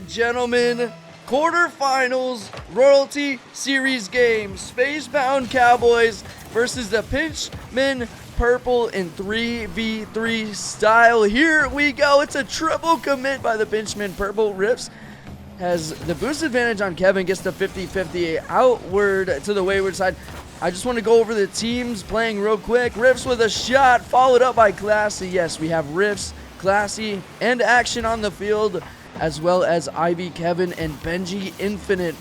and gentlemen, quarterfinals Royalty Series game. Spacebound Cowboys versus the Pinchmen Purple in 3v3 style. Here we go. It's a triple commit by the Pinchmen Purple. Rips has the boost advantage on Kevin, gets the 50-50 outward to the wayward side. I just want to go over the teams playing real quick. Riffs with a shot, followed up by Classy. Yes, we have Riffs, Classy, and Action on the field, as well as Ivy, Kevin, and Benji Infinite.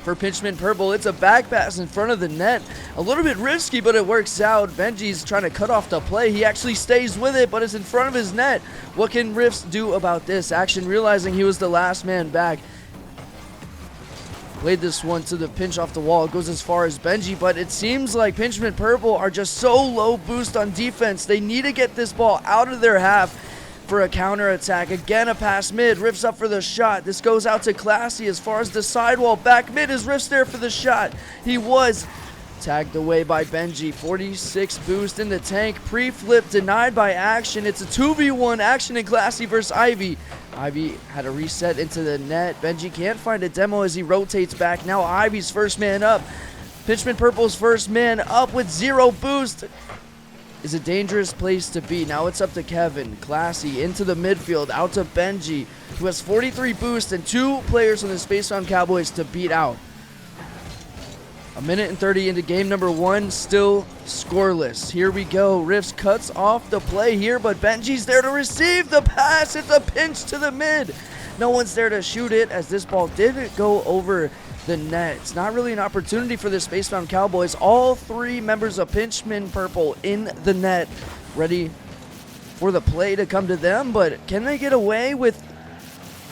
For Pinchmen Purple, it's a back pass in front of the net. A little bit risky, but it works out. Benji's trying to cut off the play. He actually stays with it, but it's in front of his net. What can Riffs do about this? Action, realizing he was the last man back, played this one to the pinch off the wall. It goes as far as Benji, but it seems like Pinchmen Purple are just so low boost on defense. They need to get this ball out of their half for a counter attack. Again, a pass mid. Riffs up for the shot. This goes out to Classy as far as the sidewall. Back mid is Riffs there for the shot. He was tagged away by Benji. 46 boost in the tank. Pre-flip denied by Action. It's a 2v1 Action and Classy versus Ivy. Ivy had a reset into the net. Benji can't find a demo as he rotates back. Now Ivy's first man up. Pinchmen Purple's first man up with 0 boost. Is a dangerous place to be. Now it's up to Kevin. Classy into the midfield. Out to Benji, who has 43 boost and 2 players on the Spacebound Cowboys to beat out. A minute and 30 into game number 1, still scoreless. Here we go. Riffs cuts off the play here, but Benji's there to receive the pass. It's a pinch to the mid. No one's there to shoot it, as this ball didn't go over the net. It's not really an opportunity for the Spacebound Cowboys. All 3 members of Pinchmen Purple in the net, ready for the play to come to them, but can they get away with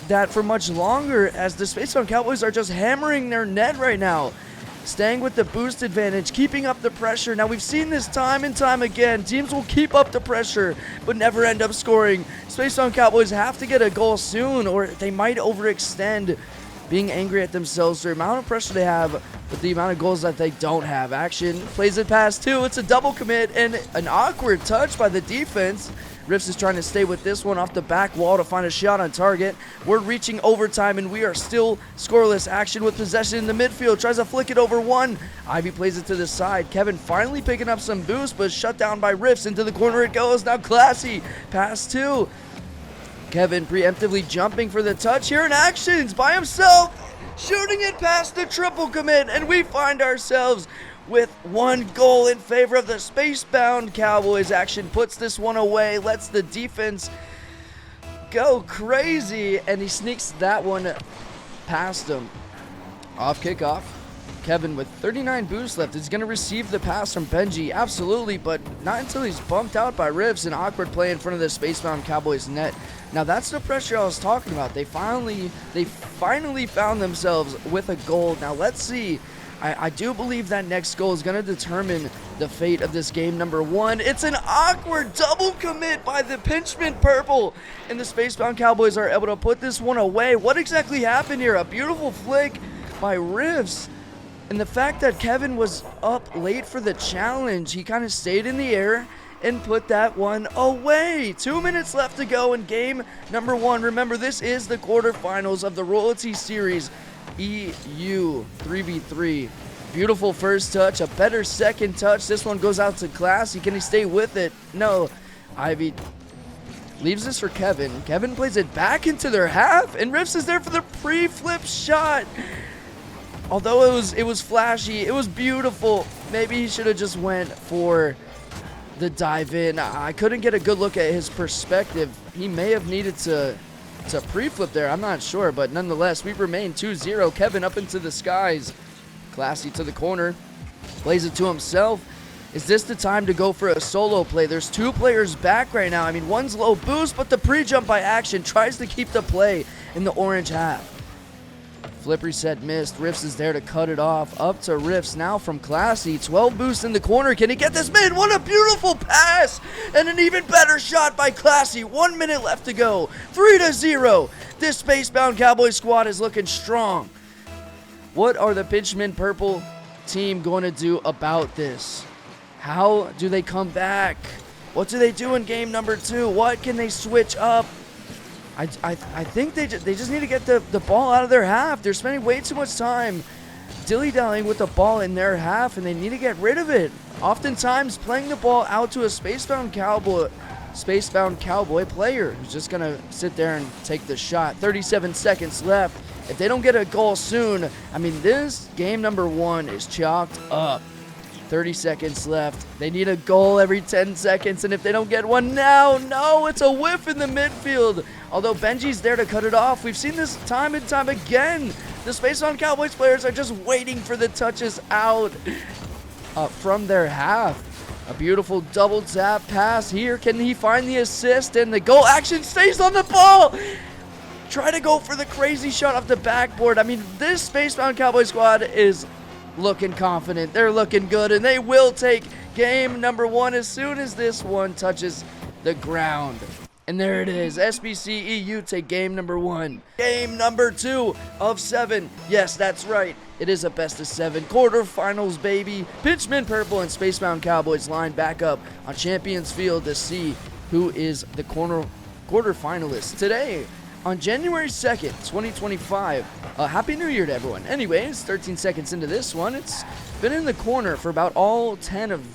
that for much longer, as the Spacebound Cowboys are just hammering their net right now? Staying with the boost advantage, keeping up the pressure. Now we've seen this time and time again. Teams will keep up the pressure, but never end up scoring. Spacebound Cowboys have to get a goal soon, or they might overextend, being angry at themselves for the amount of pressure they have with the amount of goals that they don't have. Action plays it past 2. It's a double commit and an awkward touch by the defense. Riffs is trying to stay with this one off the back wall to find a shot on target. We're reaching overtime, and we are still scoreless. Action with possession in the midfield. Tries to flick it over 1. Ivy plays it to the side. Kevin finally picking up some boost, but shut down by Riffs. Into the corner it goes. Now Classy. Pass 2. Kevin preemptively jumping for the touch here in Actions by himself. Shooting it past the triple commit, and we find ourselves with 1 goal in favor of the Spacebound Cowboys. Action puts this one away, lets the defense go crazy, and he sneaks that one past him. Off kickoff. Kevin with 39 boost left is going to receive the pass from Benji. Absolutely, but not until he's bumped out by Riffs. An awkward play in front of the Spacebound Cowboys net. Now that's the pressure I was talking about. They finally found themselves with a goal. Now let's see. I do believe that next goal is going to determine the fate of this game number 1. It's an awkward double commit by the Pinchmen Purple, and the Spacebound Cowboys are able to put this one away. What exactly happened here? A beautiful flick by Riffs, and the fact that Kevin was up late for the challenge, he kind of stayed in the air and put that one away. 2 minutes left to go in game number 1. Remember, this is the quarterfinals of the Royalty Series EU 3v3. Beautiful first touch, a better second touch. This one goes out to Classy. Can he stay with it? No. Ivy leaves this for Kevin. Kevin plays it back into their half, and Riffs is there for the pre-flip shot. Although it was flashy, it was beautiful. Maybe he should have just went for the dive in. I couldn't get a good look at his perspective. He may have needed to pre-flip there, I'm not sure, but nonetheless, we remain 2-0. Kevin up into the skies. Classy to the corner. Plays it to himself. Is this the time to go for a solo play? There's 2 players back right now. I mean, one's low boost, but the pre-jump by Action tries to keep the play in the orange half. Flip reset missed. Riffs is there to cut it off. Up to Riffs now from Classy. 12 boost in the corner. Can he get this mid? What a beautiful pass! And an even better shot by Classy. 1 minute left to go. 3-0. This Spacebound Cowboy squad is looking strong. What are the Pinchmen Purple team going to do about this? How do they come back? What do they do in game number 2? What can they switch up? I think they just need to get the ball out of their half. They're spending way too much time dilly-dallying with the ball in their half, and they need to get rid of it. Oftentimes, playing the ball out to a spacebound cowboy player who's just going to sit there and take the shot. 37 seconds left. If they don't get a goal soon, I mean, this game number 1 is chalked up. 30 seconds left. They need a goal every 10 seconds, and if they don't get one now, no, it's a whiff in the midfield. Although Benji's there to cut it off. We've seen this time and time again. The Spacebound Cowboys players are just waiting for the touches out from their half. A beautiful double tap pass here. Can he find the assist? And the goal action stays on the ball. Try to go for the crazy shot off the backboard. I mean, this Spacebound Cowboy squad is looking confident. They're looking good, and they will take game number 1 as soon as this one touches the ground. And there it is. SBC EU take game number 1. Game number 2 of 7. Yes, that's right. It is a best of 7 quarterfinals, baby. Pinchmen Purple and Spacebound Cowboys line back up on Champions Field to see who is the quarterfinalist today. On January 2nd, 2025, Happy New Year to everyone. Anyways, 13 seconds into this one, it's been in the corner for about all 10 of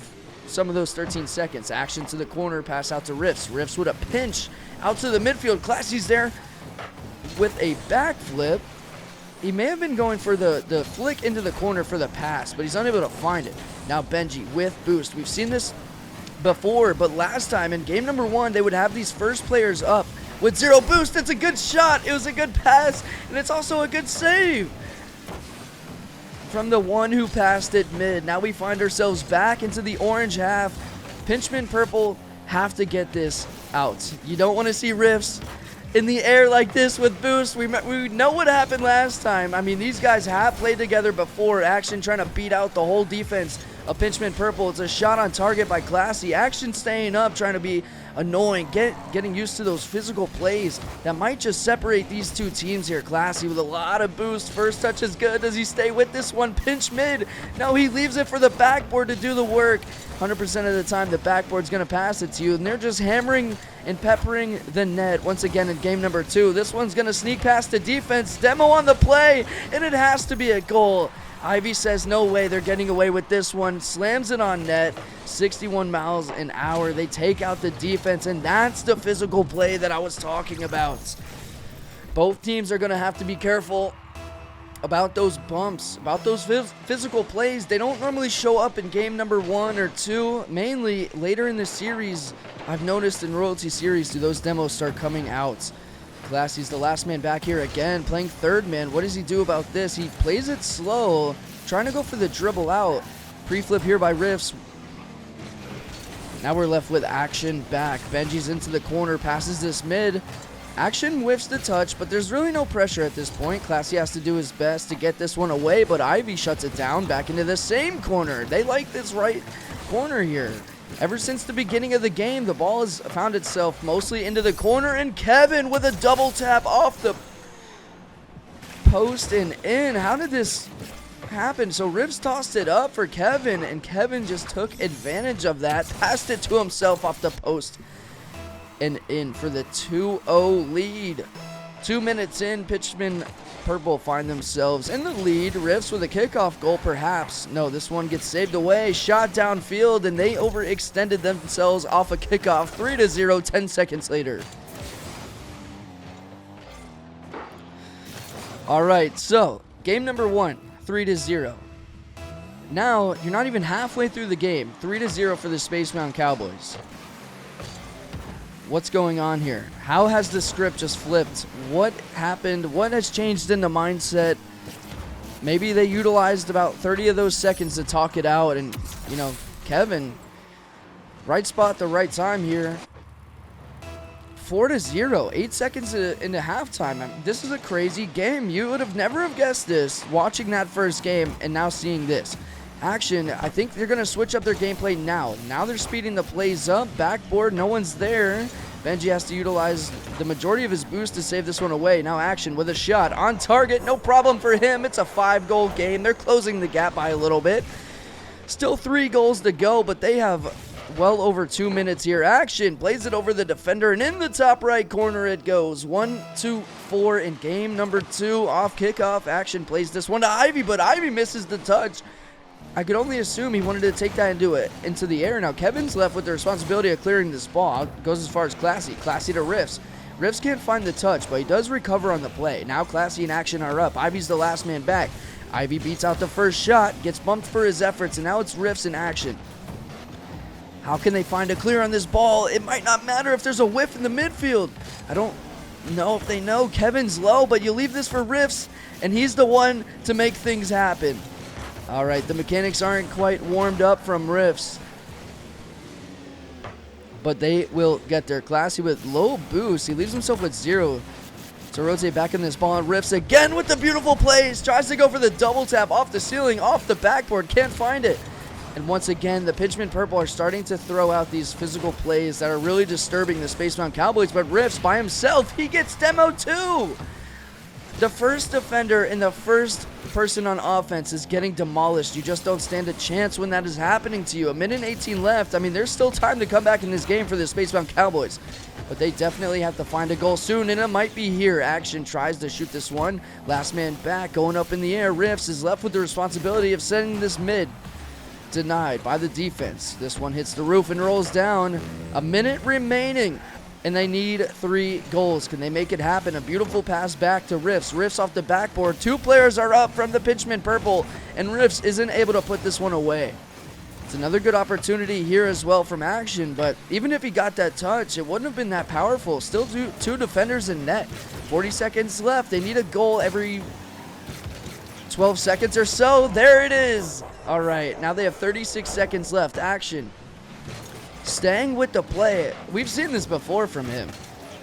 some of those 13 seconds. Action to the corner, pass out to Riffs. Riffs with a pinch out to the midfield. Classy's there with a backflip. He may have been going for the flick into the corner for the pass, but he's unable to find it. Now Benji with boost. We've seen this before, but last time in game number 1, they would have these first players up with 0 boost. It's a good shot. It was a good pass, and it's also a good save from the one who passed it mid. Now we find ourselves back into the orange half. Pinchmen Purple have to get this out. You don't want to see Riffs in the air like this with boost. We know what happened last time. I mean, these guys have played together before. Action trying to beat out the whole defense of Pinchmen Purple. It's a shot on target by Classy. Action staying up, trying to be annoying, getting used to those physical plays that might just separate these two teams here. Classy with a lot of boost. First touch is good. Does he stay with this one? Pinch mid. No, he leaves it for the backboard to do the work. 100% of the time, the backboard's going to pass it to you, and they're just hammering and peppering the net once again in game number 2. This one's going to sneak past the defense. Demo on the play, and it has to be a goal. Ivy says no way, they're getting away with this one. Slams it on net. 61 miles an hour. They take out the defense, and that's the physical play that I was talking about. Both teams are going to have to be careful about those bumps, about those physical plays. They don't normally show up in game number 1 or 2. Mainly later in the series, I've noticed in Royalty Series, do those demos start coming out. Classy's the last man back here again, playing third man. What does he do about this? He plays it slow, trying to go for the dribble out. Pre-flip here by Riffs. Now we're left with Action back. Benji's into the corner, passes this mid. Action whiffs the touch, but there's really no pressure at this point. Classy has to do his best to get this one away, but Ivy shuts it down back into the same corner. They like this right corner here. Ever since the beginning of the game, the ball has found itself mostly into the corner, and Kevin with a double tap off the post and in. How did this happen? So Riffs tossed it up for Kevin, and Kevin just took advantage of that, passed it to himself off the post and in for the 2-0 lead. 2 minutes in, Pinchmen Purple find themselves in the lead. Riffs with a kickoff goal, perhaps. No, this one gets saved away. Shot downfield, and they overextended themselves off a kickoff. 3-0, 10 seconds later. All right, so game number 1, 3-0. Now, you're not even halfway through the game. 3-0 for the Spacebound Cowboys. What's going on here? How has the script just flipped? What happened? What has changed in the mindset? Maybe they utilized about 30 of those seconds to talk it out, and, you know, Kevin, right spot, the right time here. 4-0, 8 seconds into halftime. I mean, this is a crazy game. You would have never have guessed this watching that first game and now seeing this. Action, I think they're going to switch up their gameplay now. Now they're speeding the plays up. Backboard, no one's there. Benji has to utilize the majority of his boost to save this one away. Now Action with a shot on target. No problem for him. It's a 5-goal game. They're closing the gap by a little bit. Still 3 goals to go, but they have well over 2 minutes here. Action plays it over the defender, and in the top right corner it goes. 1, 2, 4 in game number 2. Off kickoff, Action plays this one to Ivy, but Ivy misses the touch. I could only assume he wanted to take that and do it into the air. Now Kevin's left with the responsibility of clearing this ball. Goes as far as Classy. Classy to Riffs. Riffs can't find the touch, but he does recover on the play. Now Classy and Action are up. Ivy's the last man back. Ivy beats out the first shot, gets bumped for his efforts, and now it's Riffs in Action. How can they find a clear on this ball? It might not matter if there's a whiff in the midfield. I don't know if they know. Kevin's low, but you leave this for Riffs, and he's the one to make things happen. All right, the mechanics aren't quite warmed up from Riffs, but they will get there. Classy with low boost. He leaves himself with 0 to rotate back in this ball, and Riffs again with the beautiful plays. Tries to go for the double tap off the ceiling, off the backboard. Can't find it. And once again, the Pinchmen Purple are starting to throw out these physical plays that are really disturbing the Spacebound Cowboys, but Riffs by himself, he gets demoed too. The first defender and the first person on offense is getting demolished. You just don't stand a chance when that is happening to you. 1:18 left. I mean, there's still time to come back in this game for the Spacebound Cowboys, but they definitely have to find a goal soon, and it might be here. Action tries to shoot this one. Last man back, going up in the air. Riffs is left with the responsibility of setting this mid. Denied by the defense. This one hits the roof and rolls down. A minute remaining, and they need 3 goals. Can they make it happen? A beautiful pass back to Riffs. Riffs off the backboard. 2 players are up from the Pinchmen Purple, and Riffs isn't able to put this one away. It's another good opportunity here as well from Action, but even if he got that touch, it wouldn't have been that powerful. Still 2 defenders in net. 40 seconds left. They need a goal every 12 seconds or so. There it is. All right, now they have 36 seconds left. Action staying with the play. We've seen this before from him.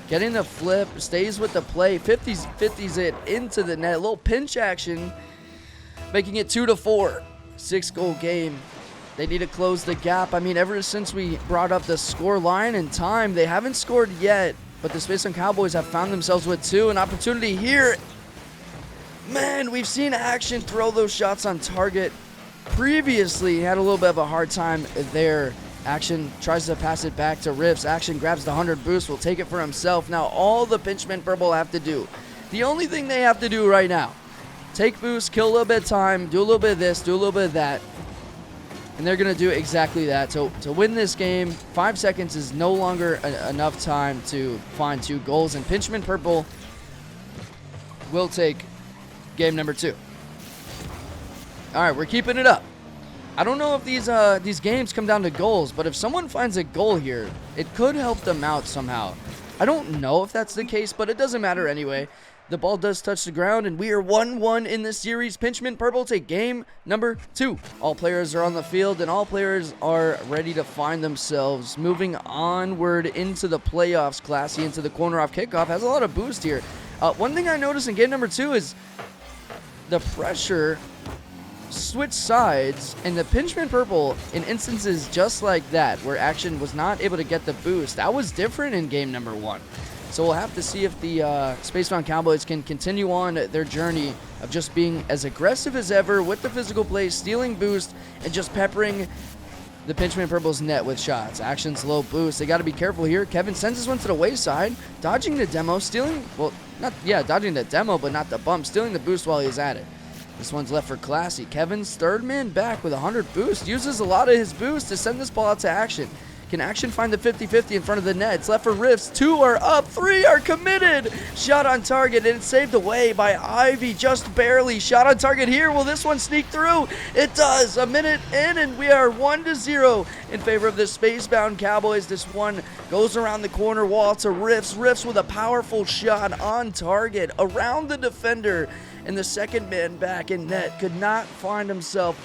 Getting the flip, stays with the play, 50s it into the net. A little pinch action, making it 2-4. 6-goal game. They need to close the gap. I mean, ever since we brought up the score line and time, they haven't scored yet, but the Spacebound Cowboys have found themselves with 2. An opportunity here. Man, we've seen Action throw those shots on target. Previously, he had a little bit of a hard time there. Action tries to pass it back to Riffs. Action grabs the 100 boost, will take it for himself. Now all the Pinchmen Purple have to do, the only thing they have to do right now, take boost, kill a little bit of time, do a little bit of this, do a little bit of that, and they're going to do exactly that. So to win this game, 5 seconds is no longer enough time to find 2 goals, and Pinchmen Purple will take game number 2. All right, we're keeping it up. I don't know if these games come down to goals, but if someone finds a goal here, it could help them out somehow. I don't know if that's the case, but it doesn't matter anyway. The ball does touch the ground, and we are 1-1 in this series. Pinchmen Purple take game number 2. All players are on the field, and all players are ready to find themselves moving onward into the playoffs. Classy into the corner off kickoff. Has a lot of boost here. One thing I noticed in game number 2 is the pressure switch sides, and the Pinchmen Purple in instances just like that where Action was not able to get the boost, that was different in game number 1. So we'll have to see if the Spacebound Cowboys can continue on their journey of just being as aggressive as ever with the physical play, stealing boost, and just peppering the Pinchmen Purple's net with shots. Action's low boost. They got to be careful here. Kevin sends this one to the wayside, dodging the demo, stealing, well, dodging the demo, but not the bump, stealing the boost while he's at it. This one's left for Classy. Kevin's third man back with 100 boost. Uses a lot of his boost to send this ball out to Action. Can Action find the 50-50 in front of the net? It's left for Riffs. 2 are up. 3 are committed. Shot on target, and it's saved away by Ivy just barely. Shot on target here. Will this one sneak through? It does. A minute in, and we are 1-0 in favor of the Spacebound Cowboys. This one goes around the corner wall to Riffs. Riffs with a powerful shot on target around the defender. And the second man back in net could not find himself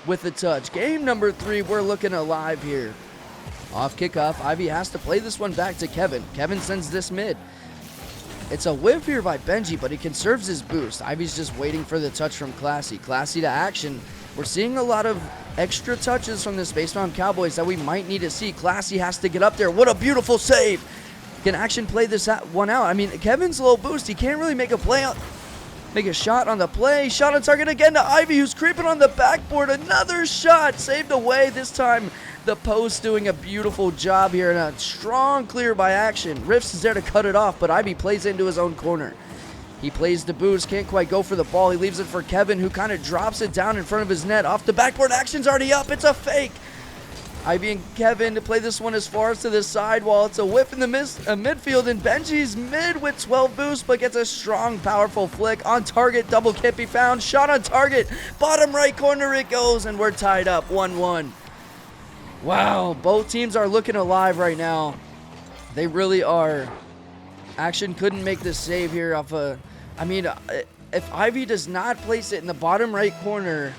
with the touch. Game number 3, we're looking alive here. Off kickoff, Ivy has to play this one back to Kevin. Kevin sends this mid. It's a whiff here by Benji, but he conserves his boost. Ivy's just waiting for the touch from Classy. Classy to Action. We're seeing a lot of extra touches from the Spacebound Cowboys that we might need to see. Classy has to get up there. What a beautiful save. Can Action play this one out? I mean, Kevin's low boost. He can't really make a play on. Make a shot on the play. Shot on target again to Ivy, who's creeping on the backboard. Another shot saved away. This time the post doing a beautiful job here, and a strong clear by Action. Rifts is there to cut it off, but Ivy plays into his own corner. He plays the boost, can't quite go for the ball. He leaves it for Kevin, who kind of drops it down in front of his net. Off the backboard, Action's already up. It's a fake. Ivy and Kevin to play this one as far as to the side, while it's a whiff in the midfield, and Benji's mid with 12 boost, but gets a strong, powerful flick. On target, double can't be found. Shot on target, bottom right corner it goes, and we're tied up 1-1. Wow, both teams are looking alive right now. They really are. Action couldn't make the save here off a... I mean, if Ivy does not place it in the bottom right corner,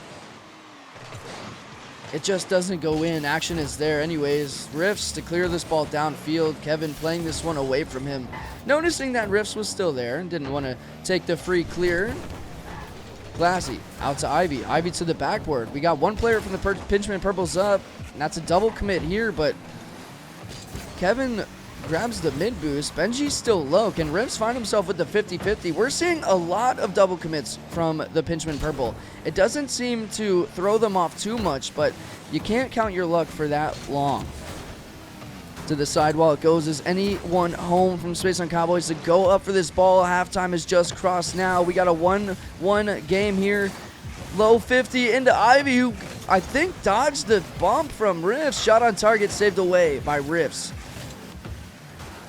it just doesn't go in. Action is there anyways. Rifts to clear this ball downfield. Kevin playing this one away from him. Noticing that Rifts was still there and didn't want to take the free clear. Classy out to Ivy. Ivy to the backboard. We got one player from the Pinchmen Purples up. And that's a double commit here, but Kevin grabs the mid boost. Benji's still low. Can Rifts find himself with the 50-50? We're seeing a lot of double commits from the Pinchmen Purple. It doesn't seem to throw them off too much, but you can't count your luck for that long. To the sidewall it goes. Is anyone home from Space on Cowboys to go up for this ball? Halftime is just crossed now. We got a 1-1 game here. Low 50 into Ivy, who I think dodged the bump from Rifts. Shot on target saved away by Rifts.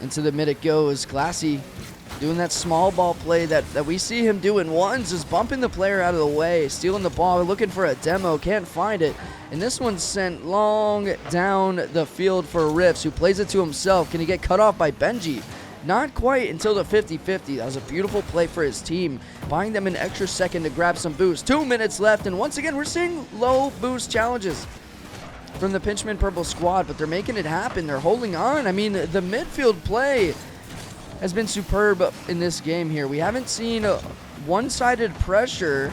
Into the mid it goes. Classy doing that small ball play that we see him do in ones, just bumping the player out of the way, stealing the ball, looking for a demo, can't find it. And this one's sent long down the field for Rifts, who plays it to himself. Can he get cut off by Benji? Not quite until the 50-50. That was a beautiful play for his team, buying them an extra second to grab some boost. 2 minutes left, and once again, we're seeing low boost challenges from the Pinchmen Purple squad, but they're making it happen. They're holding on. I mean, the midfield play has been superb in this game here. We haven't seen a one-sided pressure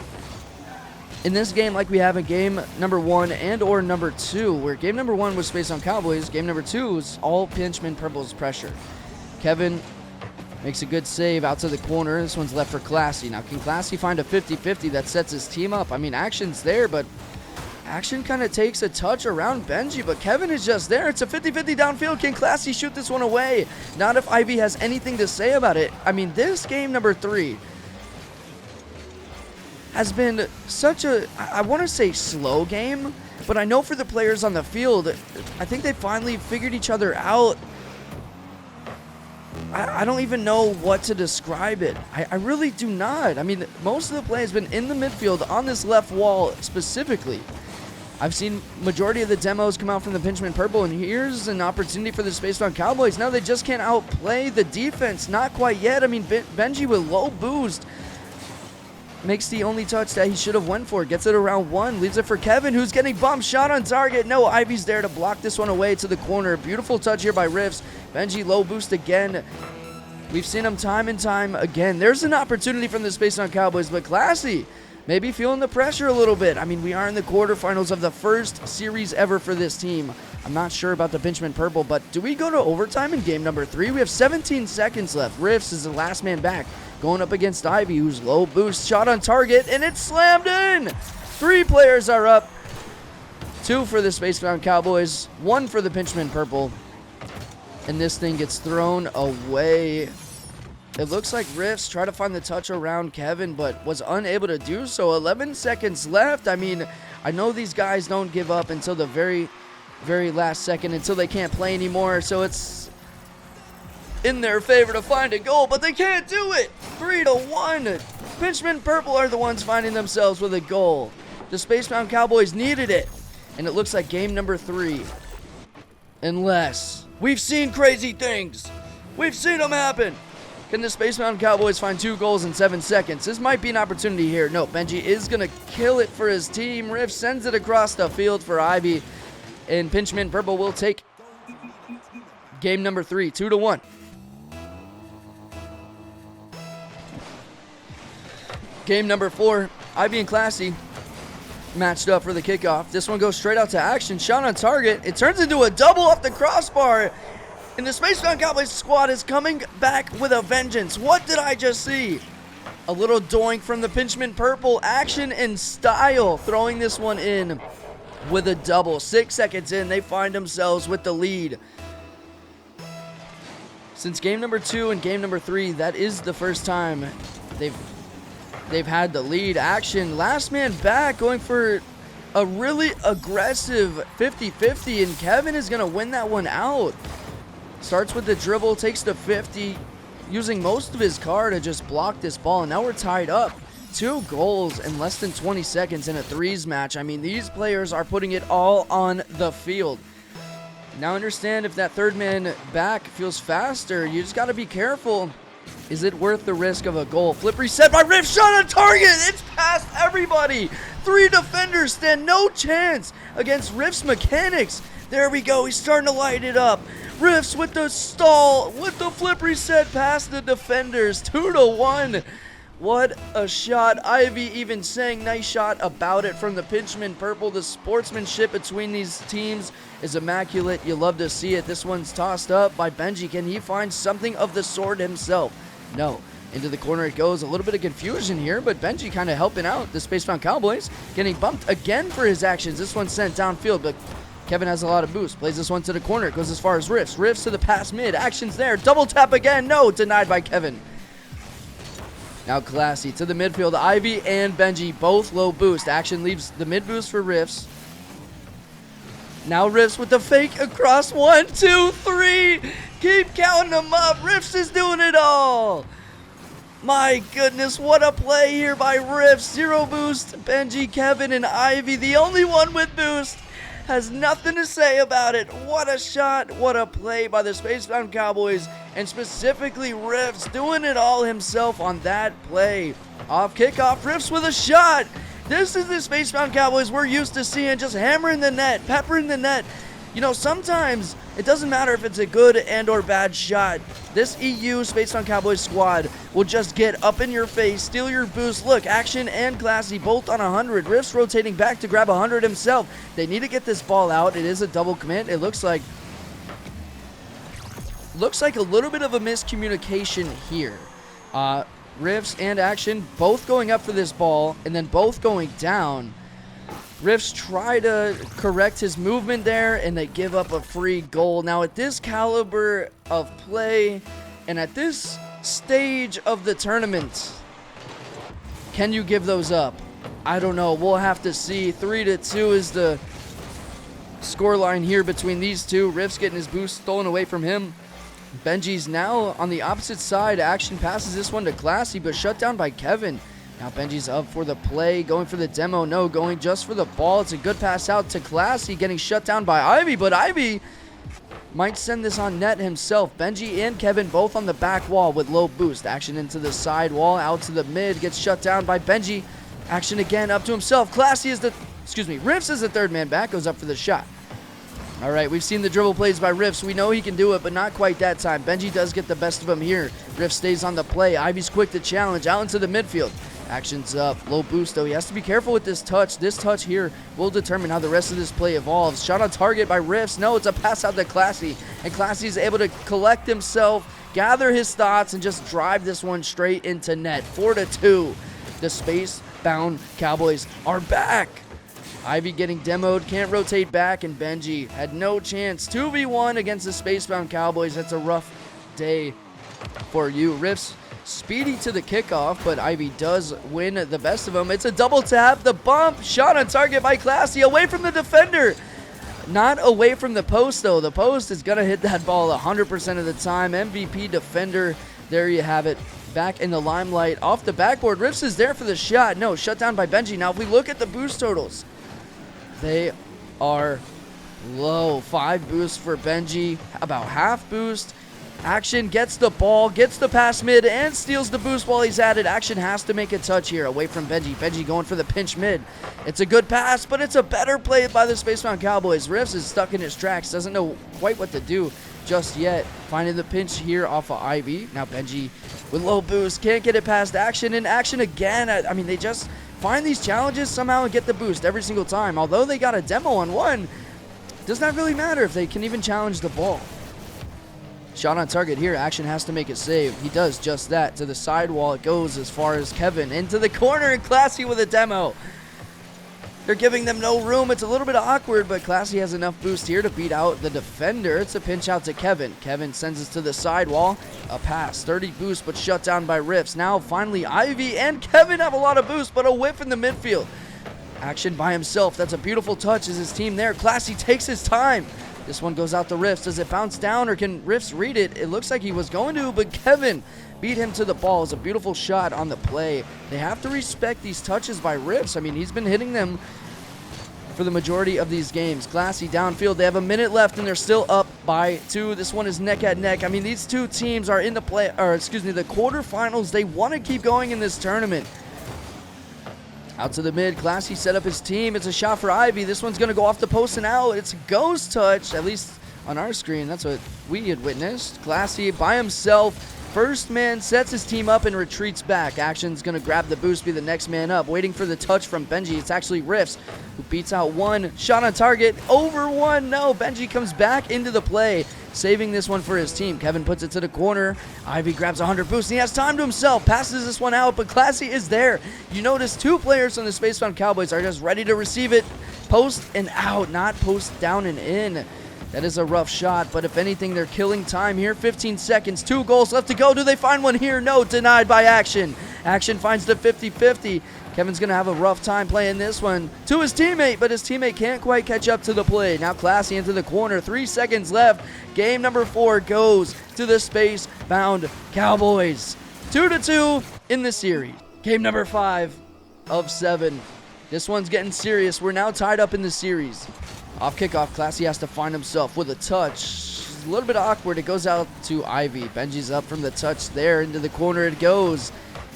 in this game like we have in game number 1 and or number 2, where game number 1 was Space on Cowboys. Game number 2 was all Pinchmen Purple's pressure. Kevin makes a good save out to the corner. This one's left for Classy. Now, can Classy find a 50-50 that sets his team up? I mean, Action's there, but Action kind of takes a touch around Benji, but Kevin is just there. It's a 50-50 downfield. Can Classy shoot this one away? Not if Ivy has anything to say about it. I mean, this game number 3 has been such a, I want to say slow game, but I know for the players on the field, I think they finally figured each other out. I don't even know what to describe it. I really do not. I mean, most of the play has been in the midfield on this left wall specifically. I've seen majority of the demos come out from the Pinchmen Purple, and here's an opportunity for the Space on Cowboys. Now they just can't outplay the defense. Not quite yet. I mean, Benji with low boost makes the only touch that he should have went for. Gets it around 1. Leaves it for Kevin, who's getting bumped. Shot on target. No, Ivy's there to block this one away to the corner. Beautiful touch here by Rifts. Benji low boost again. We've seen him time and time again. There's an opportunity from the Space on Cowboys, but Classy maybe feeling the pressure a little bit. I mean, we are in the quarterfinals of the first series ever for this team. I'm not sure about the Pinchmen Purple, but do we go to overtime in game number 3? We have 17 seconds left. Rifts is the last man back, going up against Ivy, who's low boost. Shot on target, and it's slammed in! 3 players are up. 2 for the Spacebound Cowboys, 1 for the Pinchmen Purple. And this thing gets thrown away. It looks like Rifts tried to find the touch around Kevin, but was unable to do so. 11 seconds left. I mean, I know these guys don't give up until the very, very last second, until they can't play anymore. So it's in their favor to find a goal, but they can't do it. 3-1. Pinchmen Purple are the ones finding themselves with a goal. The Spacebound Cowboys needed it. And it looks like game number 3. Unless we've seen crazy things. We've seen them happen. Can the Spacebound Cowboys find 2 goals in 7 seconds? This might be an opportunity here. No, Benji is going to kill it for his team. Riff sends it across the field for Ivy. And Pinchmen Purple will take game number 3, 2-1. Game number 4, Ivy and Classy matched up for the kickoff. This one goes straight out to Action. Shot on target. It turns into a double off the crossbar. And the Spacebound Cowboys squad is coming back with a vengeance. What did I just see? A little doink from the Pinchmen purple. Action and style throwing this one in with a double. 6 seconds in, they find themselves with the lead. Since game number 2 and game number 3, that is the first time they've had the lead. Action, last man back, going for a really aggressive 50-50, and Kevin is going to win that one out. Starts with the dribble, takes the 50, using most of his car to just block this ball, and now we're tied up. 2 goals in less than 20 seconds in a threes match. I mean, these players are putting it all on the field. Now understand, if that third man back feels faster, you just got to be careful. Is it worth the risk of a goal? Flip reset by Riff, shot on target. It's past everybody. 3 defenders stand no chance against Riff's mechanics. There we go. He's starting to light it up. Riffs with the stall, with the flip reset past the defenders. 2-1. What a shot. Ivy even saying nice shot about it from the Pinchmen purple. The sportsmanship between these teams is immaculate. You love to see it. This one's tossed up by Benji. Can he find something of the sort himself? No. Into the corner it goes. A little bit of confusion here, but Benji kind of helping out the Spacebound Cowboys. Getting bumped again for his actions. This one's sent downfield, but Kevin has a lot of boost. Plays this one to the corner. Goes as far as Riffs. Riffs to the pass mid. Actions there. Double tap again. No. Denied by Kevin. Now Classy to the midfield. Ivy and Benji both low boost. Action leaves the mid boost for Riffs. Now Riffs with the fake across. 1, 2, 3. Keep counting them up. Riffs is doing it all. My goodness, what a play here by Riffs. 0 boost. Benji, Kevin, and Ivy, the only one with boost, has nothing to say about it. What a shot. What a play by the Spacebound Cowboys, and specifically Riffs doing it all himself on that play. Off kickoff, Riffs with a shot. This is the Spacebound Cowboys we're used to seeing, just hammering the net, peppering the net. You know, sometimes it doesn't matter if it's a good and or bad shot. This EU Spacebound Cowboys squad will just get up in your face, steal your boost. Look, Action and Classy both on 100. Riffs rotating back to grab 100 himself. They need to get this ball out. It is a double commit. It looks like a little bit of a miscommunication here. Riffs and Action both going up for this ball and then both going down. Riffs try to correct his movement there, and they give up a free goal. Now, at this caliber of play and at this stage of the tournament, can you give those up? I don't know. We'll have to see. 3-2 is the scoreline here between these two. Riffs getting his boost stolen away from him. Benji's now on the opposite side. Action passes this one to Classy, but shut down by Kevin. Now Benji's up for the play, going for the demo. No, going just for the ball. It's a good pass out to Classy, getting shut down by Ivy, but Ivy might send this on net himself. Benji and Kevin both on the back wall with low boost. Action into the side wall, out to the mid, gets shut down by Benji. Action again up to himself. Riffs is the third man back, goes up for the shot. All right, we've seen the dribble plays by Riffs. We know he can do it, but not quite that time. Benji does get the best of him here. Riffs stays on the play. Ivy's quick to challenge, out into the midfield. Action's up, low boost though. He has to be careful with this touch. This touch here will determine how the rest of this play evolves. Shot on target by Riffs. No, it's a pass out to Classy. And Classy's able to collect himself, gather his thoughts, and just drive this one straight into net. 4-2. The Spacebound Cowboys are back. Ivy getting demoed, can't rotate back, and Benji had no chance. 2v1 against the Spacebound Cowboys. That's a rough day for you. Riffs speedy to the kickoff, but Ivy does win the best of them. It's a double tap, the bump, shot on target by Classy, away from the defender. Not away from the post, though. The post is going to hit that ball 100% of the time. MVP defender, there you have it. Back in the limelight, off the backboard. Riffs is there for the shot. No, shut down by Benji. Now, if we look at the boost totals, they are low. 5 boosts for Benji, about half boost. Action gets the ball, gets the pass mid, and steals the boost while he's at it. Action has to make a touch here away from Benji. Benji going for the pinch mid. It's a good pass, but it's a better play by the Spacebound Cowboys. Riffs is stuck in his tracks, doesn't know quite what to do just yet. Finding the pinch here off of Ivy. Now Benji with low boost, can't get it past Action, and Action again. I mean, they just find these challenges somehow and get the boost every single time. Although they got a demo on one, does not really matter if they can even challenge the ball. Shot on target here. Action has to make a save. He does just that. To the sidewall it goes as far as Kevin. Into the corner, and Classy with a demo. They're giving them no room. It's a little bit awkward, but Classy has enough boost here to beat out the defender. It's a pinch out to Kevin. Kevin sends it to the sidewall. A pass. 30 boost, but shut down by Riffs. Now, finally, Ivy and Kevin have a lot of boost, but a whiff in the midfield. Action by himself. That's a beautiful touch. Is his team there? Classy takes his time. This one goes out to Riffs. Does it bounce down, or can Riffs read it? It looks like he was going to, but Kevin beat him to the ball. It's a beautiful shot on the play. They have to respect these touches by Riffs. I mean, he's been hitting them for the majority of these games. Classy downfield. They have a minute left, and they're still up by 2. This one is neck at neck. I mean, these two teams are in the the quarterfinals. They want to keep going in this tournament. Out to the mid. Classy set up his team. It's a shot for Ivy. This one's going to go off the post and out. It's a ghost touch, at least on our screen. That's what we had witnessed. Classy by himself. First man sets his team up and retreats back. Action's going to grab the boost, be the next man up. Waiting for the touch from Benji. It's actually Riffs who beats out one. Shot on target. Over one. No, Benji comes back into the play, saving this one for his team. Kevin puts it to the corner. Ivy grabs 100 boost, and he has time to himself. Passes this one out, but Classy is there. You notice 2 players on the Spacebound Cowboys are just ready to receive it. Post and out, not post down and in. That is a rough shot, but if anything, they're killing time here. 15 seconds, 2 goals left to go. Do they find one here? No, denied by Action. Action finds the 50-50. Kevin's going to have a rough time playing this one to his teammate, but his teammate can't quite catch up to the play. Now Classy into the corner. 3 seconds left. Game number 4 goes to the Spacebound Cowboys. 2-2 in the series. Game number 5 of 7. This one's getting serious. We're now tied up in the series. Off kickoff, Classy has to find himself with a touch. A little bit awkward. It goes out to Ivy. Benji's up from the touch there. Into the corner it goes.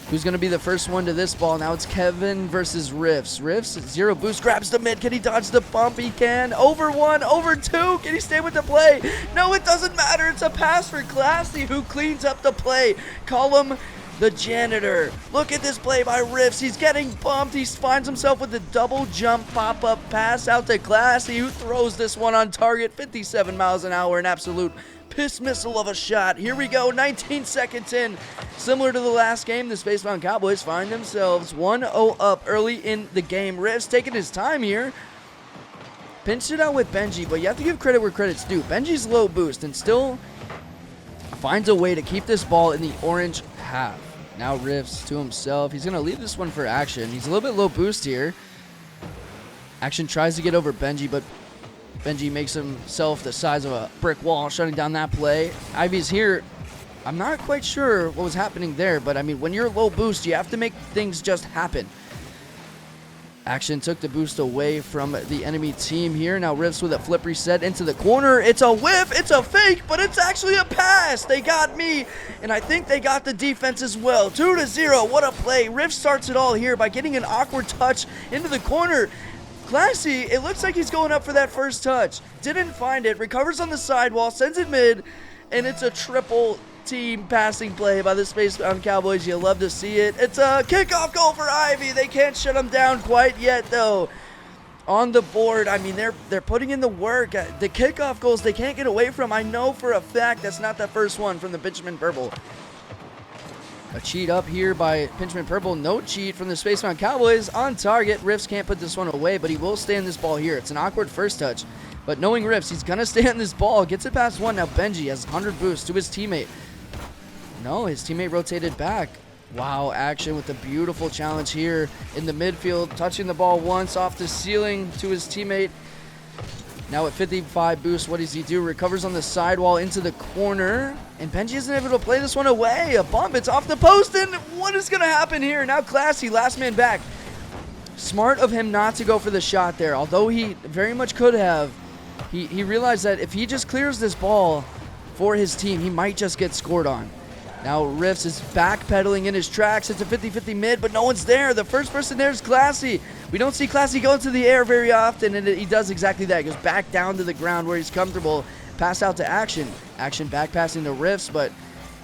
Who's going to be the first one to this ball? Now it's Kevin versus Riffs. Riffs, 0 boost, grabs the mid. Can he dodge the bump? He can. Over 1, over 2. Can he stay with the play? No, it doesn't matter. It's a pass for Classy, who cleans up the play. Call him the janitor. Look at this play by Riffs. He's getting bumped. He finds himself with a double jump pop-up pass out to Classy, who throws this one on target. 57 miles an hour, an absolute piss missile of a shot. Here we go, 19 seconds in. Similar to the last game, the Spacebound Cowboys find themselves 1-0 up early in the game. Riffs taking his time here. Pinched it out with Benji, but you have to give credit where credit's due. Benji's low boost and still finds a way to keep this ball in the orange half. Now Riffs to himself. He's going to leave this one for Action. He's a little bit low boost here. Action tries to get over Benji, but Benji makes himself the size of a brick wall, shutting down that play. Ivy's here. I'm not quite sure what was happening there, but I mean, when you're low boost, you have to make things just happen. Action took the boost away from the enemy team here. Now Riffs with a flip reset into the corner. It's a whiff. It's a fake, but it's actually a pass. They got me, and I think they got the defense as well. 2-0. What a play. Riffs starts it all here by getting an awkward touch into the corner. Classy, it looks like he's going up for that first touch. Didn't find it. Recovers on the sidewall, sends it mid, and it's a triple team passing play by the Spacebound Cowboys. You love to see it. It's a kickoff goal for Ivy. They can't shut him down quite yet, though. On the board, I mean, they're putting in the work. The kickoff goals they can't get away from. I know for a fact that's not the first one from the Pinchmen Purple. A cheat up here by Pinchmen Purple. No cheat from the Spacebound Cowboys. On target. Riffs can't put this one away, but he will stay in this ball here. It's an awkward first touch. But knowing Riffs, he's going to stay on this ball. Gets it past one. Now Benji has 100 boost to his teammate. No, his teammate rotated back. Wow, Action with a beautiful challenge here in the midfield. Touching the ball once off the ceiling to his teammate. Now at 55 boost, what does he do? Recovers on the sidewall into the corner. And Benji isn't able to play this one away. A bump, it's off the post, and what is going to happen here? Now Classy, last man back. Smart of him not to go for the shot there, although he very much could have. He realized that if he just clears this ball for his team, he might just get scored on. Now Riffs is backpedaling in his tracks. It's a 50-50 mid, but no one's there. The first person there is Classy. We don't see Classy go into the air very often, and he does exactly that. He goes back down to the ground where he's comfortable. Pass out to Action. Action back passing to Riffs, but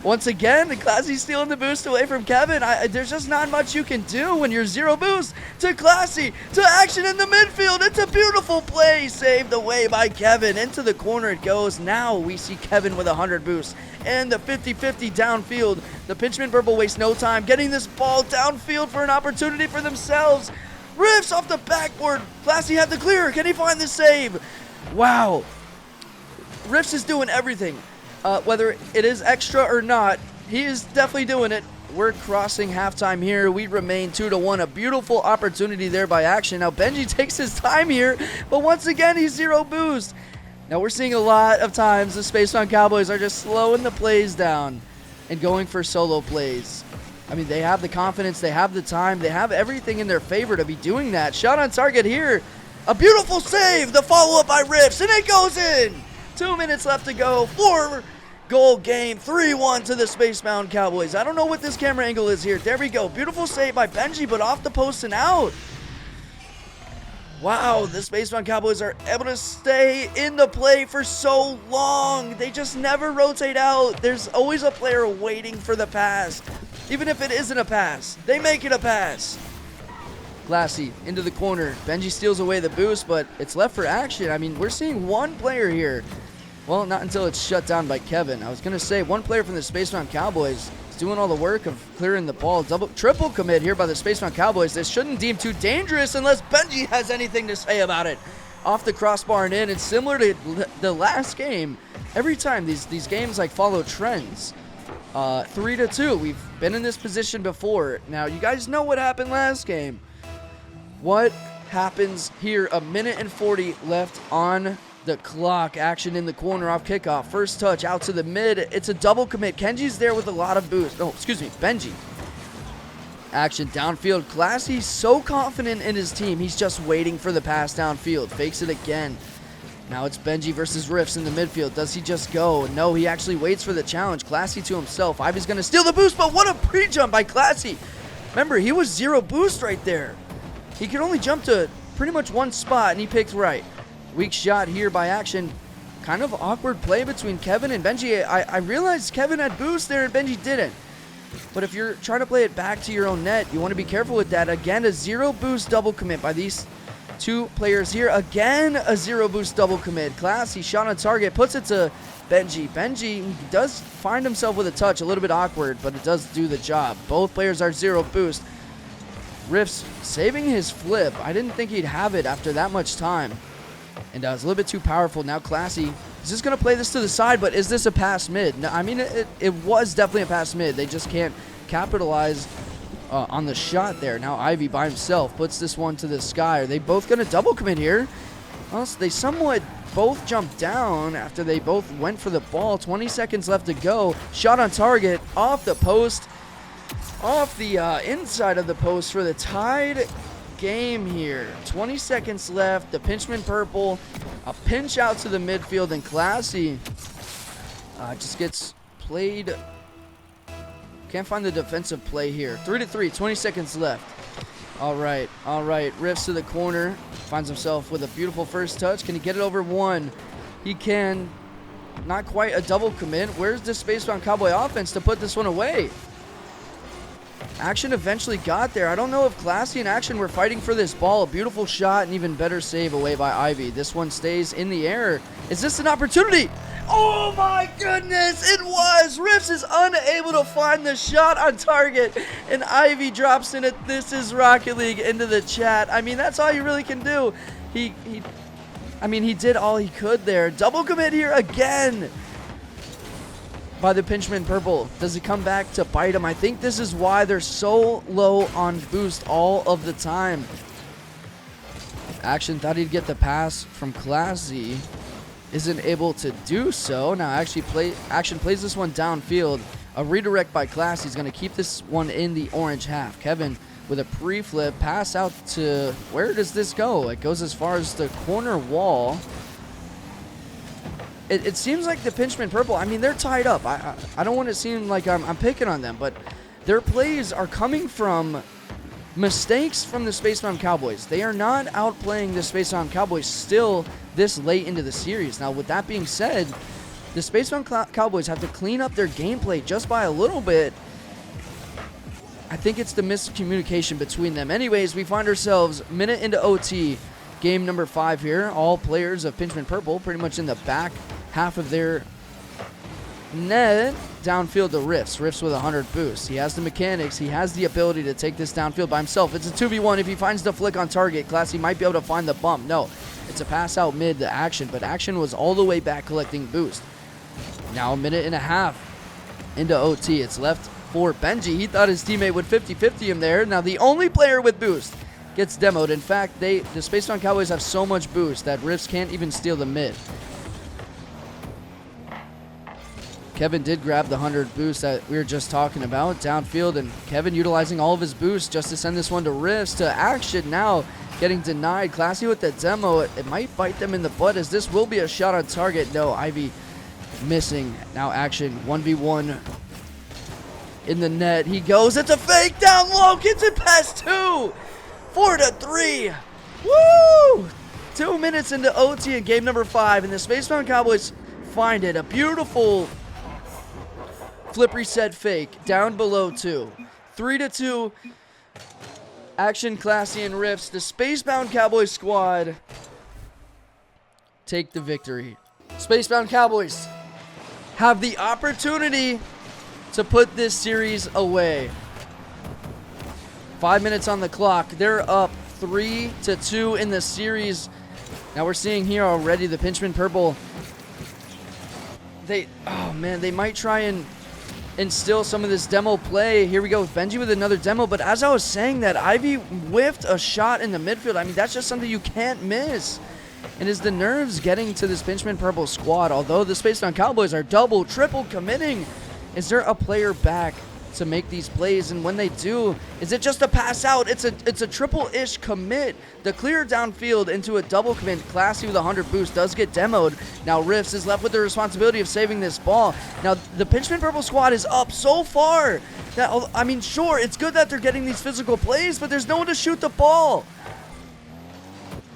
Once again, Classy stealing the boost away from Kevin. There's just not much you can do when you're 0 boost. To Classy, to Action in the midfield. It's a beautiful play, saved away by Kevin. Into the corner it goes. Now we see Kevin with 100 boosts. And the 50-50 downfield. The Pinchmen Purple waste no time getting this ball downfield for an opportunity for themselves. Riffs off the backboard. Classy had the clear. Can he find the save? Wow. Riffs is doing everything. Whether it is extra or not, he is definitely doing it. We're crossing halftime here. We remain 2-1. A beautiful opportunity there by Action. Now Benji takes his time here, but once again, he's 0 boost. Now we're seeing a lot of times the Space Mountain Cowboys are just slowing the plays down and going for solo plays. I mean, they have the confidence, they have the time, they have everything in their favor to be doing that. Shot on target here. A beautiful save. The follow-up by Rips, and it goes in. 2 minutes left to go. 4-goal game. 3-1 to the Space Mountain Cowboys. I don't know what this camera angle is here. There we go. Beautiful save by Benji, but off the post and out. Wow, the Space Mountain Cowboys are able to stay in the play for so long. They just never rotate out. There's always a player waiting for the pass. Even if it isn't a pass, they make it a pass. Classy into the corner. Benji steals away the boost, but it's left for Action. I mean, we're seeing one player here. Well, not until it's shut down by Kevin. I was going to say one player from the Space Mountain Cowboys is doing all the work of clearing the ball. Triple commit here by the Space Mountain Cowboys. This shouldn't deem too dangerous unless Benji has anything to say about it. Off the crossbar and in. It's similar to the last game. Every time these games like follow trends. 3-2. We've been in this position before. Now, you guys know what happened last game. What happens here? A minute and 40 left on the clock. Action in the corner off kickoff. First touch out to the mid. It's a double commit. Kenji's there with a lot of boost. Oh, excuse me, Benji. Action downfield. Classy so confident in his team. He's just waiting for the pass downfield. Fakes it again. Now it's Benji versus Riffs in the midfield. Does he just go? No, he actually waits for the challenge. Classy to himself. Ivy's going to steal the boost, but what a pre-jump by Classy. Remember, he was 0 boost right there. He could only jump to pretty much one spot, and he picked right. Weak shot here by Action. Kind of awkward play between Kevin and Benji. I realized Kevin had boost there and Benji didn't. But if you're trying to play it back to your own net, you want to be careful with that. Again, a 0 boost double commit by these two players here. Again, a 0 boost double commit. Classy shot on target, puts it to Benji. Benji does find himself with a touch, a little bit awkward, but it does do the job. Both players are 0 boost. Riffs saving his flip. I didn't think he'd have it after that much time. And it was a little bit too powerful. Now Classy is just going to play this to the side, but is this a pass mid? No, I mean, it was definitely a pass mid. They just can't capitalize on the shot there. Now Ivy by himself puts this one to the sky. Are they both going to double commit here? Well, they somewhat both jumped down after they both went for the ball. 20 seconds left to go. Shot on target, off the post. Off the inside of the post for the tied game here. 20 seconds left. The Pinchmen Purple. A pinch out to the midfield, and Classy just gets played. Can't find the defensive play here. 3-3. 20 seconds left. All right. Riffs to the corner. Finds himself with a beautiful first touch. Can he get it over one? He can. Not quite a double commit. Where's the Space Mountain Cowboy offense to put this one away? Action eventually got there. I don't know if Classy and Action were fighting for this ball. A beautiful shot and even better save away by Ivy. This one stays in the air. Is this an opportunity? Oh my goodness, it was! Riffs is unable to find the shot on target, and Ivy drops in it. This is Rocket League into the chat. I mean, that's all you really can do. He did all he could there. Double commit here again by the Pinchmen Purple. Does it come back to bite him? I think this is why they're so low on boost all of the time. Action thought he'd get the pass from Classy. Isn't able to do so. Now Action plays this one downfield. A redirect by Classy is going to keep this one in the orange half. Kevin with a pre-flip. Pass out to... Where does this go? It goes as far as the corner wall. It seems like the Pinchmen Purple, I mean, they're tied up. I don't want to seem like I'm picking on them, but their plays are coming from mistakes from the Space Mountain Cowboys. They are not outplaying the Space Mountain Cowboys still this late into the series. Now, with that being said, the Spacebound Cowboys have to clean up their gameplay just by a little bit. I think it's the miscommunication between them. Anyways, we find ourselves minute into OT, game number 5 here. All players of Pinchmen Purple pretty much in the back half of their net. Downfield to Rifts. Rifts with 100 boost. He has the mechanics. He has the ability to take this downfield by himself. It's a 2v1. If he finds the flick on target, Classy might be able to find the bump. No, it's a pass out mid to Action, but Action was all the way back collecting boost. Now a minute and a half into OT. It's left for Benji. He thought his teammate would 50-50 him there. Now the only player with boost gets demoed. In fact, the Spacebound Cowboys have so much boost that Rifts can't even steal the mid. Kevin did grab the 100 boost that we were just talking about downfield, and Kevin utilizing all of his boost just to send this one to Rifts to Action. Now getting denied. Classy with the demo. It might bite them in the butt as this will be a shot on target. No, Ivy missing. Now Action 1v1 in the net. He goes. It's a fake down low. Gets it past 2. 4-3. Woo! 2 minutes into OT in game number 5, and the Spacebound Cowboys find it. A beautiful flip reset fake down below 2. 3-2. Action, Classy, and Rifts. The Spacebound Cowboys squad take the victory. Spacebound Cowboys have the opportunity to put this series away. 5 minutes on the clock. They're up 3-2 in the series. Now we're seeing here already the Pinchmen Purple. They might try and instill some of this demo play. Here we go with Benji with another demo. But as I was saying that, Ivy whiffed a shot in the midfield. I mean, that's just something you can't miss. And is the nerves getting to this Pinchmen Purple squad? Although the Spacebound Cowboys are double, triple committing, is there a player back to make these plays? And when they do, is it just a pass out? It's a triple-ish commit. The clear downfield into a double commit. Classy with 100 boost does get demoed. Now Rifts is left with the responsibility of saving this ball. Now the Pinchmen Purple squad is up so far that, I mean, sure, it's good that they're getting these physical plays, but there's no one to shoot the ball.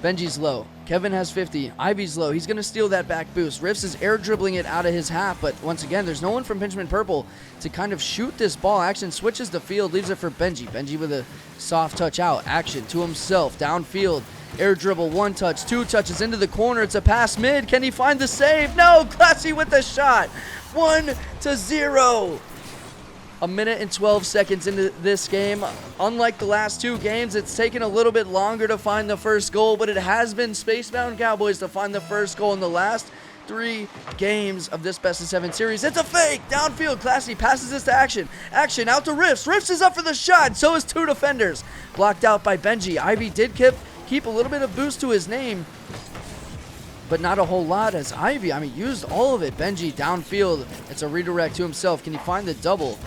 Benji's low. Kevin has 50. Ivy's low. He's going to steal that back boost. Rifts is air dribbling it out of his half, but once again, there's no one from Pinchmen Purple to kind of shoot this ball. Action switches the field, leaves it for Benji. Benji with a soft touch out. Action to himself. Downfield. Air dribble. 1 touch. 2 touches into the corner. It's a pass mid. Can he find the save? No! Classy with the shot. 1-0. A minute and 12 seconds into this game. Unlike the last 2 games, it's taken a little bit longer to find the first goal, but it has been Spacebound Cowboys to find the first goal in the last 3 games of this best-of-7 series. It's a fake! Downfield, Classy passes this to Action. Action out to Rifts. Rifts is up for the shot. So is 2 defenders. Blocked out by Benji. Ivy did keep a little bit of boost to his name, but not a whole lot as Ivy, I mean, used all of it. Benji downfield. It's a redirect to himself. Can he find the double?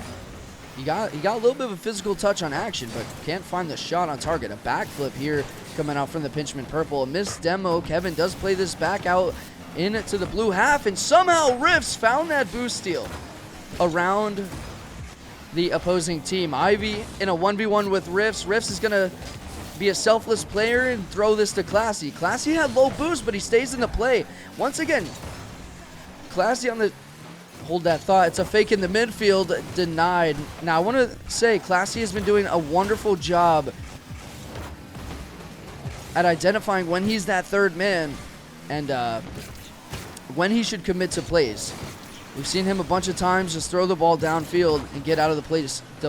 He got a little bit of a physical touch on Action, but can't find the shot on target. A backflip here coming out from the Pinchmen Purple. A missed demo. Kevin does play this back out into the blue half, and somehow Rifts found that boost steal around the opposing team. Ivy in a 1v1 with Rifts. Rifts is going to be a selfless player and throw this to Classy. Classy had low boost, but he stays in the play. Once again, Classy on the... Hold that thought. It's a fake in the midfield. Denied. Now, I want to say Classy has been doing a wonderful job at identifying when he's that third man and when he should commit to plays. We've seen him a bunch of times just throw the ball downfield and get out of the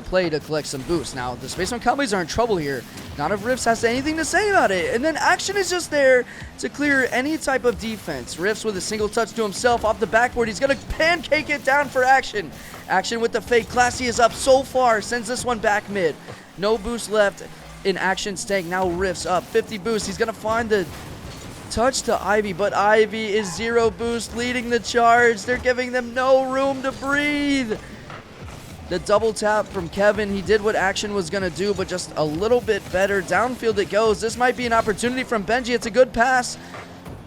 play to collect some boost. Now, the Spacebound Cowboys are in trouble here. None of Rifts has anything to say about it. And then Action is just there to clear any type of defense. Rifts with a single touch to himself off the backboard. He's going to pancake it down for Action. Action with the fake. Classy is up so far. Sends this one back mid. No boost left in Action's tank. Now Rifts up. 50 boost. He's going to find the touch to Ivy, but Ivy is 0 boost, leading the charge. They're giving them no room to breathe. The double tap from Kevin. He did what Action was going to do, but just a little bit better. Downfield it goes. This might be an opportunity from Benji. It's a good pass,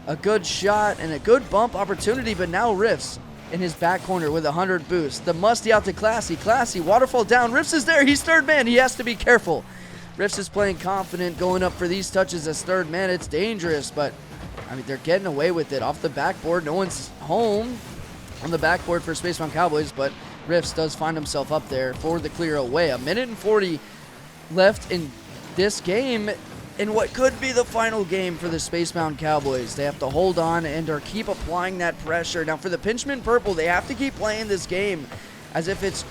a good shot, and a good bump opportunity, but now Rifts in his back corner with 100 boost. The musty out to Classy. Classy, waterfall down. Rifts is there. He's third man. He has to be careful. Rifts is playing confident, going up for these touches as third man. It's dangerous, but I mean, they're getting away with it. Off the backboard, no one's home. on the backboard for Spacebound Cowboys, but Rifts does find himself up there for the clear away. 1:40 left in this game in what could be the final game for the Spacebound Cowboys. They have to hold on and or keep applying that pressure. Now for the Pinchmen Purple, they have to keep playing this game as if it's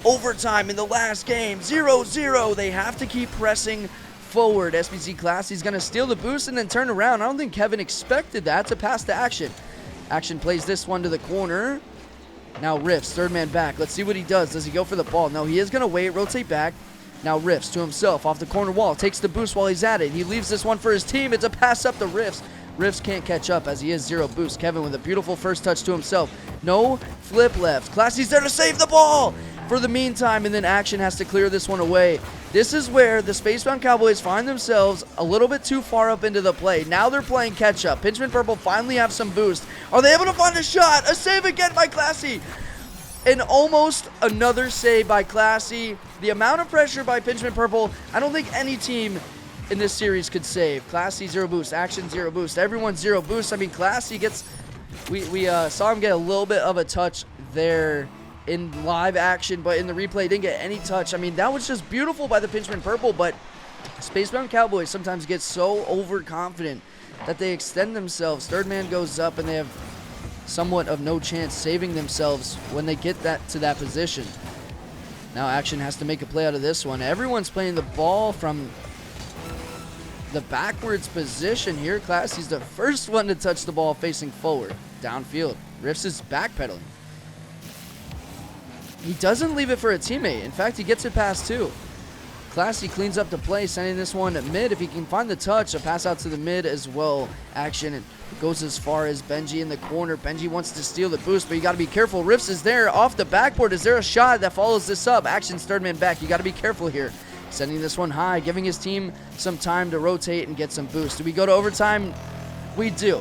overtime in the last game. 0-0. They have to keep pressing forward. SBC Classy's going to steal the boost and then turn around. I don't think Kevin expected that to pass to Action. Action plays this one to the corner. Now Rifts, third man back. Let's see what he does. Does he go for the ball? No, he is going to wait, rotate back. Now Rifts to himself off the corner wall. Takes the boost while he's at it. He leaves this one for his team. It's a pass up to Rifts. Rifts can't catch up as he is 0 boost. Kevin with a beautiful first touch to himself. No flip left. Classy's there to save the ball for the meantime, and then Action has to clear this one away. This is where the Spacebound Cowboys find themselves a little bit too far up into the play. Now they're playing catch up. Pinchmen Purple finally have some boost. Are they able to find a shot? A save again by Classy. And almost another save by Classy. The amount of pressure by Pinchmen Purple, I don't think any team in this series could save. Classy 0 boost, Action 0 boost, everyone 0 boost. I mean, Classy gets, we saw him get a little bit of a touch there in live action, but in the replay didn't get any touch. I mean, that was just beautiful by the Pinchmen Purple, but Spacebound Cowboys sometimes get so overconfident that they extend themselves. Third man goes up and they have somewhat of no chance saving themselves when they get that to that position. Now Action has to make a play out of this one. Everyone's playing the ball from the backwards position here. Classy's the first one to touch the ball facing forward. Downfield. Rifts is backpedaling. He doesn't leave it for a teammate. In fact, he gets it past two. Classy cleans up the play, sending this one at mid. If he can find the touch, a pass out to the mid as well. Action goes as far as Benji in the corner. Benji wants to steal the boost, but you got to be careful. Rifts is there off the backboard. Is there a shot that follows this up? Action's third man back. You got to be careful here. Sending this one high, giving his team some time to rotate and get some boost. Do we go to overtime? We do.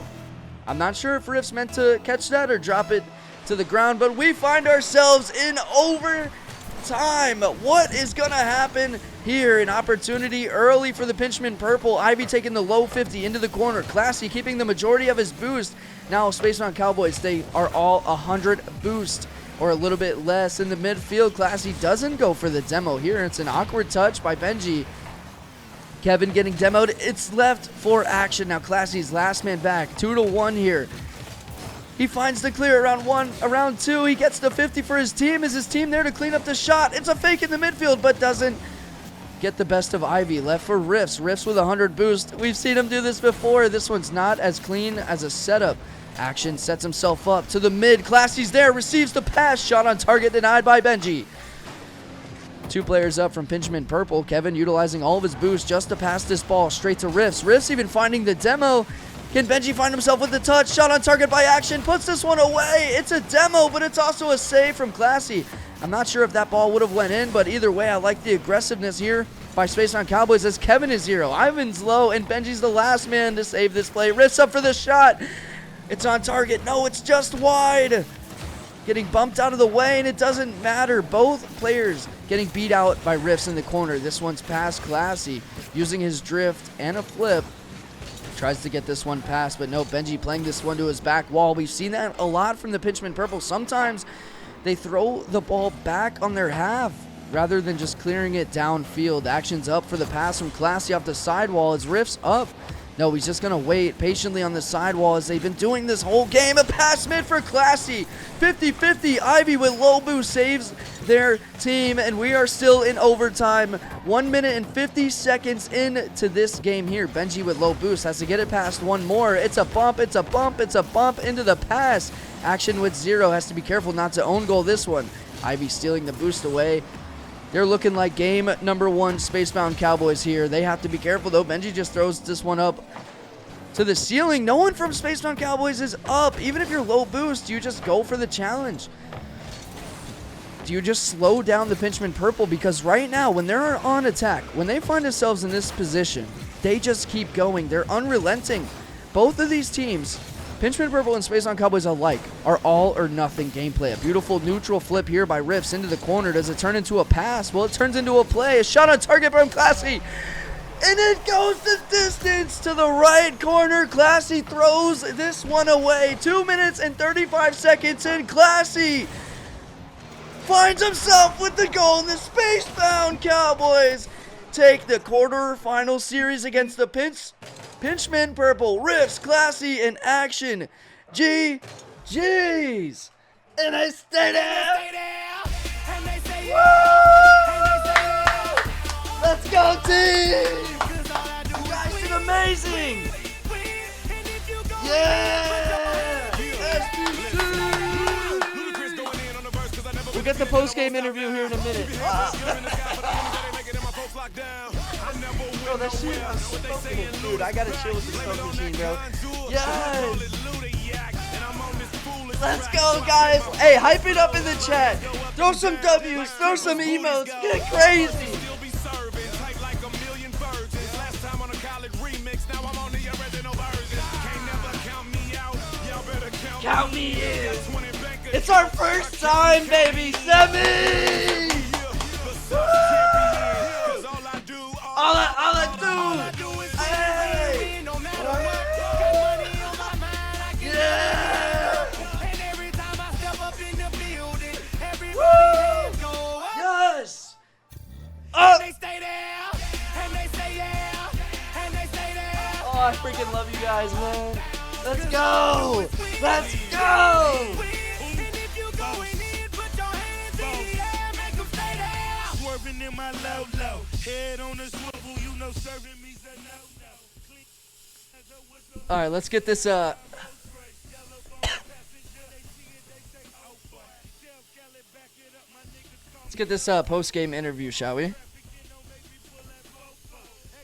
I'm not sure if Rifts meant to catch that or drop it to the ground, but we find ourselves in overtime. What is going to happen here? An opportunity early for the Pinchmen Purple. Ivy taking the low 50 into the corner. Classy keeping the majority of his boost. Now Spacebound Cowboys, they are all 100 boost or a little bit less in the midfield. Classy doesn't go for the demo here. It's an awkward touch by Benji. Kevin getting demoed. It's left for Action. Now Classy's last man back. 2-1 here. He finds the clear around two. He gets the 50 for his team. Is his team there to clean up the shot? It's a fake in the midfield, but doesn't get the best of Ivy. Left for Rifts. Rifts with 100 boost. We've seen him do this before. This one's not as clean as a setup. Action sets himself up to the mid. Classy's there. Receives the pass. Shot on target denied by Benji. Two players up from Pinchmen Purple. Kevin utilizing all of his boost just to pass this ball straight to Rifts. Rifts even finding the demo. Can Benji find himself with the touch? Shot on target by Action. Puts this one away. It's a demo, but it's also a save from Classy. I'm not sure if that ball would have went in, but either way, I like the aggressiveness here by Spacebound Cowboys as Kevin is 0. Ivan's low, and Benji's the last man to save this play. Rifts up for the shot. It's on target. No, it's just wide. Getting bumped out of the way, and it doesn't matter. Both players getting beat out by Rifts in the corner. This one's past Classy, using his drift and a flip. Tries to get this one past, but no, Benji playing this one to his back wall. We've seen that a lot from the Pinchmen Purple. Sometimes they throw the ball back on their half rather than just clearing it downfield. Action's up for the pass from Classy off the sidewall as Rifts up. No, he's just going to wait patiently on the sidewall as they've been doing this whole game. A pass mid for Classy. 50-50. Ivy with low boost saves their team, and we are still in overtime. 1 minute and 50 seconds into this game here. Benji with low boost has to get it past one more. It's a bump. It's a bump. It's a bump into the pass. Action with 0 has to be careful not to own goal this one. Ivy stealing the boost away. They're looking like game number 1 Spacebound Cowboys here. They have to be careful, though. Benji just throws this one up to the ceiling. No one from Spacebound Cowboys is up. Even if you're low boost, you just go for the challenge. Do you just slow down the Pinchmen Purple? Because right now, when they're on attack, when they find themselves in this position, they just keep going. They're unrelenting. Both of these teams, Pinchmen Purple and Spacebound Cowboys alike, are all or nothing gameplay. A beautiful neutral flip here by Rifts into the corner. Does it turn into a pass? Well, it turns into a play. A shot on target from Classy. And it goes the distance to the right corner. Classy throws this one away. 2 minutes and 35 seconds in. Classy finds himself with the goal, and the space-bound Cowboys take the quarterfinal series against the Pinchmen Purple. Riffs, Classy in action. GG's. And I stay there. Woo! Let's go, team! You guys did amazing! Yeah! SBC! We'll get the post-game interview here in a minute. Bro, that shit, I'm smoking it, dude. I gotta chill with the smoke machine, bro. Yes! Let's go, guys! Hey, hype it up in the chat. Throw some W's, throw some emotes, get crazy! Count me in! It's our first time, baby! Semi! All I do! Hey! Yeah! Woo! Yes! Up! Oh, I freaking love you guys, man. Let's go! Let's go! All right, let's get this let's get this post-game interview, shall we?